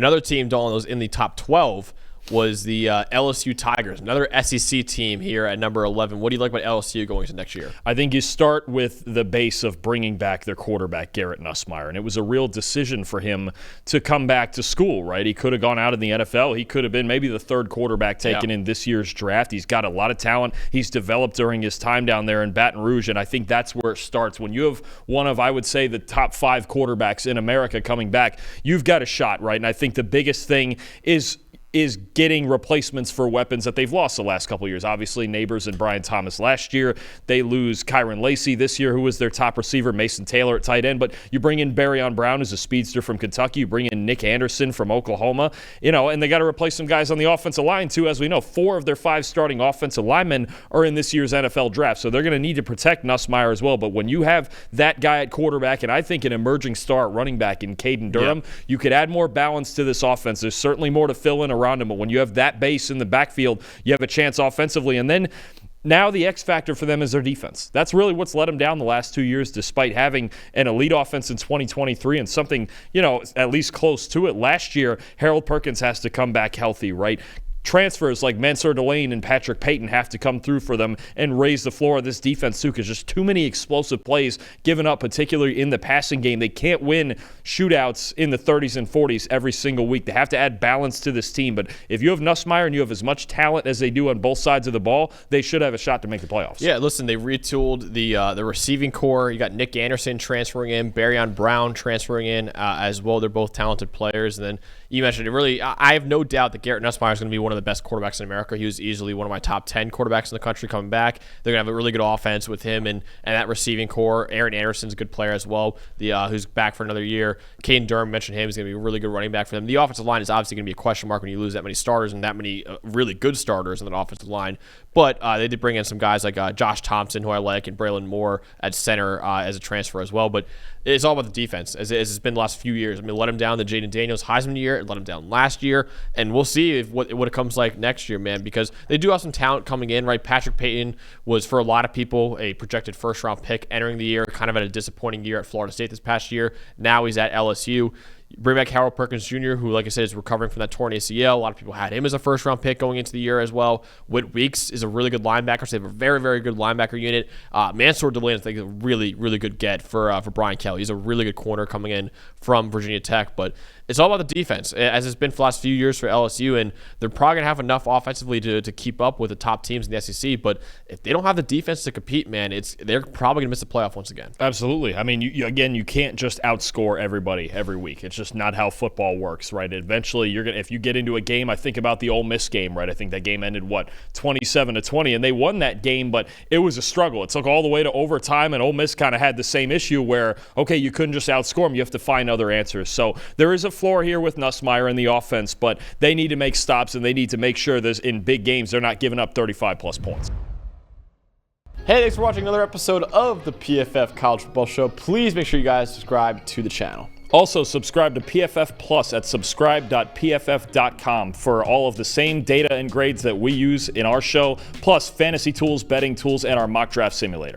Another team, Dalton, that was in the top 12 was the LSU Tigers, another SEC team here at number 11. What do you like about LSU going into next year? I think you start with the base of bringing back their quarterback, Garrett Nussmeier, and it was a real decision for him to come back to school, right? He could have gone out in the NFL. He could have been maybe the third quarterback taken in this year's draft. He's got a lot of talent. He's developed during his time down there in Baton Rouge, and I think that's where it starts. When you have one of, I would say, the top 5 quarterbacks in America coming back, you've got a shot, right? And I think the biggest thing is getting replacements for weapons that they've lost the last couple of years. Obviously, Neighbors and Brian Thomas last year. They lose Kyron Lacey this year, who was their top receiver, Mason Taylor at tight end. But you bring in Barryon Brown, who's a speedster from Kentucky. You bring in Nick Anderson from Oklahoma. And they got to replace some guys on the offensive line, too. As we know, 4 of their 5 starting offensive linemen are in this year's NFL draft. So they're going to need to protect Nussmeier as well. But when you have that guy at quarterback, and I think an emerging star at running back in Caden Durham, you could add more balance to this offense. There's certainly more to fill in around him. But when you have that base in the backfield, you have a chance offensively. And then now the X factor for them is their defense. That's really what's let them down the last 2 years, despite having an elite offense in 2023 and something, at least close to it. Last year, Harold Perkins has to come back healthy, right? Transfers like Mansour Delane and Patrick Payton have to come through for them and raise the floor of this defense too, because just too many explosive plays given up, particularly in the passing game. They can't win shootouts in the 30s and 40s every single week. They have to add balance to this team. But if you have Nussmeier and you have as much talent as they do on both sides of the ball, they should have a shot to make the playoffs. Yeah, listen, they retooled the receiving core. You got Nick Anderson transferring in, Barryon Brown transferring in as well. They're both talented players. And then you mentioned it really, I have no doubt that Garrett Nussmeier is going to be one of the best quarterbacks in America. He was easily one of my top 10 quarterbacks in the country coming back. They're going to have a really good offense with him and that receiving core. Aaron Anderson's a good player as well, who's back for another year. Caden Durham, mentioned him, is going to be a really good running back for them. The offensive line is obviously going to be a question mark when you lose that many starters and that many really good starters in that offensive line. But they did bring in some guys like Josh Thompson, who I like, and Braylon Moore at center as a transfer as well. But it's all about the defense, as it's been the last few years. I mean, let him down the Jaden Daniels Heisman year, it let him down last year, and we'll see what it comes like next year, man, because they do have some talent coming in, right? Patrick Payton was, for a lot of people, a projected first-round pick entering the year, kind of had a disappointing year at Florida State this past year. Now he's at LSU. Bring back Harold Perkins Jr., who, like I said, is recovering from that torn ACL. A lot of people had him as a first-round pick going into the year as well. Whit Weeks is a really good linebacker, so they have a very, very good linebacker unit. Mansour Delane, I think, is a really, really good get for Brian Kelly. He's a really good corner coming in from Virginia Tech, but it's all about the defense, as it's been for the last few years for LSU, and they're probably going to have enough offensively to keep up with the top teams in the SEC, but if they don't have the defense to compete, man, they're probably going to miss the playoff once again. Absolutely. I mean, you can't just outscore everybody every week. It's just not how football works, right? Eventually, if you get into a game, I think about the Ole Miss game, right? I think that game ended, 27-20, and they won that game, but it was a struggle. It took all the way to overtime, and Ole Miss kind of had the same issue where, okay, you couldn't just outscore them. You have to find other answers. So there is a floor here with Nussmeier in the offense, but they need to make stops, and they need to make sure that in big games they're not giving up 35-plus points. Hey, thanks for watching another episode of the PFF College Football Show. Please make sure you guys subscribe to the channel. Also, subscribe to PFF Plus at subscribe.pff.com for all of the same data and grades that we use in our show, plus fantasy tools, betting tools, and our mock draft simulator.